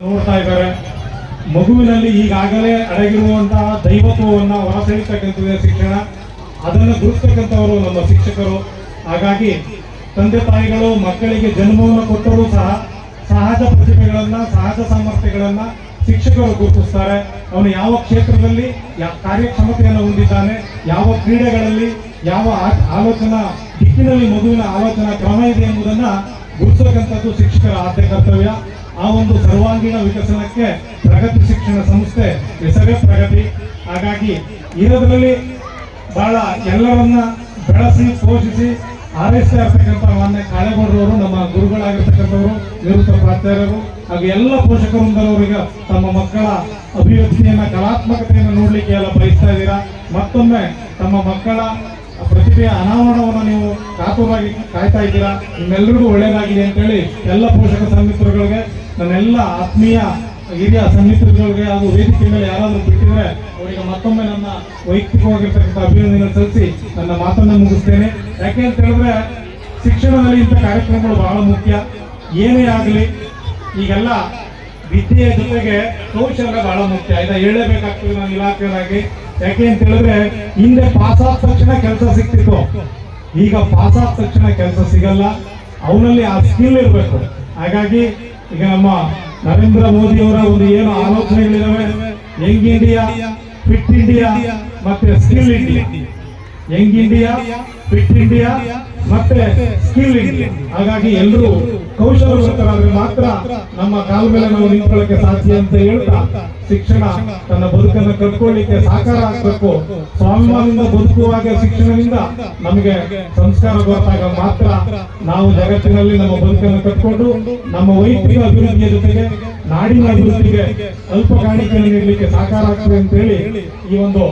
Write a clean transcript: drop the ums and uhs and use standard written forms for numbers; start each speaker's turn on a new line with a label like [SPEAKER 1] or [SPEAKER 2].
[SPEAKER 1] ನೋಡ್ತಾ ಇದ್ದಾರೆ. ಮಗುವಿನಲ್ಲಿ ಈಗಾಗಲೇ ಅಡಗಿರುವಂತಹ ದೈವತ್ವವನ್ನ ಹೊರಸೆಳೆಯತಕ್ಕಂಥದ್ದೇ ಶಿಕ್ಷಣ. ಅದನ್ನು ಗುರುತಕ್ಕಂಥವರು ನಮ್ಮ ಶಿಕ್ಷಕರು. ಹಾಗಾಗಿ ತಂದೆ ತಾಯಿಗಳು ಮಕ್ಕಳಿಗೆ ಜನ್ಮವನ್ನು ಕೊಟ್ಟರೂ ಸಹ ಸಹಜ ಪ್ರತಿಭೆಗಳನ್ನ, ಸಹಜ ಸಾಮರ್ಥ್ಯಗಳನ್ನ ಶಿಕ್ಷಕರು ಗುರುತಿಸ್ತಾರೆ. ಅವನು ಯಾವ ಕ್ಷೇತ್ರದಲ್ಲಿ ಕಾರ್ಯಕ್ಷಮತೆಯನ್ನು ಹೊಂದಿದ್ದಾನೆ, ಯಾವ ಕ್ರೀಡೆಗಳಲ್ಲಿ, ಯಾವ ಆಲೋಚನಾ ದಿಕ್ಕಿನಲ್ಲಿ ಮಗುವಿನ ಆಲೋಚನಾ ಕ್ರಮ ಇದೆ ಎಂಬುದನ್ನ ಗುರುತಿಸತಕ್ಕಂಥದ್ದು ಶಿಕ್ಷಕರ ಆದ್ಯ ಕರ್ತವ್ಯ. ಆ ಒಂದು ಸರ್ವಾಂಗೀಣ ವಿಕಸನಕ್ಕೆ ಪ್ರಗತಿ ಶಿಕ್ಷಣ ಸಂಸ್ಥೆ ಹೆಸರೇ ಪ್ರಗತಿ. ಹಾಗಾಗಿ ಇರೋದ್ರಲ್ಲಿ ಬಹಳ ಎಲ್ಲರನ್ನ ಬೆಳೆಸಿ ಪೋಷಿಸಿ ಆರೈಸ್ತಾ ಇರ್ತಕ್ಕಂಥ ಮಾನ್ಯ ಕಾಳೇಗೌಡರವರು ನಮ್ಮ ಗುರುಗಳಾಗಿರ್ತಕ್ಕಂಥವರು, ನಿವೃತ್ತ ಪ್ರಾಚಾರ್ಯರು ಹಾಗೂ ಎಲ್ಲ ಪೋಷಕರವರಿಗೆ ತಮ್ಮ ಮಕ್ಕಳ ಅಭಿವ್ಯಕ್ತಿಯನ್ನ, ಕಲಾತ್ಮಕತೆಯನ್ನು ನೋಡ್ಲಿಕ್ಕೆ ಎಲ್ಲ ಬಯಸ್ತಾ ಇದ್ದೀರಾ. ಮತ್ತೊಮ್ಮೆ ತಮ್ಮ ಮಕ್ಕಳ ಪ್ರತಿಭೆಯ ಅನಾವರಣವನ್ನು ನೀವು ಕಾತುರಾಗಿ ಕಾಯ್ತಾ ಇದ್ದೀರಾ. ನಿಮ್ಮೆಲ್ಲರಿಗೂ ಒಳ್ಳೆಯದಾಗಿದೆ ಅಂತೇಳಿ ಎಲ್ಲ ಪೋಷಕ ಸನ್ಮಿತ್ರಗಳಿಗೆ, ನನ್ನೆಲ್ಲ ಆತ್ಮೀಯ ಹಿರಿಯ ಸನ್ಮಿತ್ರಗಳಿಗೆ ಹಾಗೂ ವೇದಿಕೆ ಮೇಲೆ ಯಾರಾದರೂ ಬಿಟ್ಟಿದ್ರೆ ಅವರಿಗೆ ಮತ್ತೊಮ್ಮೆ ನನ್ನ ವೈಯಕ್ತಿಕವಾಗಿರ್ತಕ್ಕಂಥ ಅಭಿನಂದನೆ ಸಲ್ಲಿಸಿ ನನ್ನ ಮಾತನ್ನು ಮುಗಿಸ್ತೇನೆ. ಯಾಕೆ ಅಂತ ಹೇಳಿದ್ರೆ ಶಿಕ್ಷಣದಲ್ಲಿ ಇಂಥ ಕಾರ್ಯಕ್ರಮಗಳು ಬಹಳ ಮುಖ್ಯ. ಏನೇ ಆಗಲಿ ಈಗೆಲ್ಲ ವಿದ್ಯೆಯ ಜೊತೆಗೆ ಕೌಶಲ್ಯ ಬಹಳ ಮುಖ್ಯ. ಇದನ್ನ ಹೇಳಬೇಕಾಗ್ತದೆ ನಾನು ಇಲಾಖೆಯಾಗಿ. ಯಾಕೆ ಅಂತ ಹೇಳಿದ್ರೆ ಹಿಂದೆ ಪಾಸ್ ಆದ ತಕ್ಷಣ ಕೆಲಸ ಸಿಗ್ತಿತ್ತು, ಈಗ ಪಾಸ್ ಆದ ತಕ್ಷಣ ಕೆಲಸ ಸಿಗಲ್ಲ. ಅವನಲ್ಲಿ ಆ ಸ್ಕಿಲ್ ಇರಬೇಕು. ಹಾಗಾಗಿ ಈಗ ನಮ್ಮ ನರೇಂದ್ರ ಮೋದಿ ಅವರ ಒಂದು ಏನು ಆಲೋಚನೆಗಳಿದಾವೆ, ಯಂಗ್ ಇಂಡಿಯಾ, ಫಿಟ್ ಇಂಡಿಯಾ ಮತ್ತೆ skill India, Young India, fit India ಮತ್ತೆ ಸ್ಕಿಲ್ ಇಂಡಿಯಾ. ಹಾಗಾಗಿ ಎಲ್ಲರೂ ಕೌಶಲವಂತರಾದ್ರೆ ಮಾತ್ರ ನಮ್ಮ ಕಾಲ ಮೇಲೆ ನಾವು ನಿಂತ್ಕೊಳ್ಳಕ್ಕೆ ಸಾಧ್ಯ ಅಂತ ಹೇಳ್ತಾ, ಶಿಕ್ಷಣ ತನ್ನ ಬದುಕನ್ನು ಕಟ್ಕೊಳ್ಳಿಕ್ಕೆ ಸಾಕಾರ ಆಗ್ಬೇಕು. ಸ್ವಾಭಿಮಾನದಿಂದ ಬದುಕುವಾಗ ಶಿಕ್ಷಣದಿಂದ ನಮಗೆ ಸಂಸ್ಕಾರ ಗೊತ್ತಾಗ ಮಾತ್ರ ನಾವು ಜಗತ್ತಿನಲ್ಲಿ ನಮ್ಮ ಬದುಕನ್ನು ಕಟ್ಕೊಂಡು ನಮ್ಮ ವೈಯಕ್ತಿಕ ಅಭಿವೃದ್ಧಿಯ ಜೊತೆಗೆ ನಾಡಿನ ಅಭಿವೃದ್ಧಿಗೆ ಅಲ್ಪ ಕಾಣಿಕೆಯನ್ನು ನೀಡಲಿಕ್ಕೆ ಸಾಕಾರ ಆಗ್ತದೆ ಅಂತ ಹೇಳಿ ಈ ಒಂದು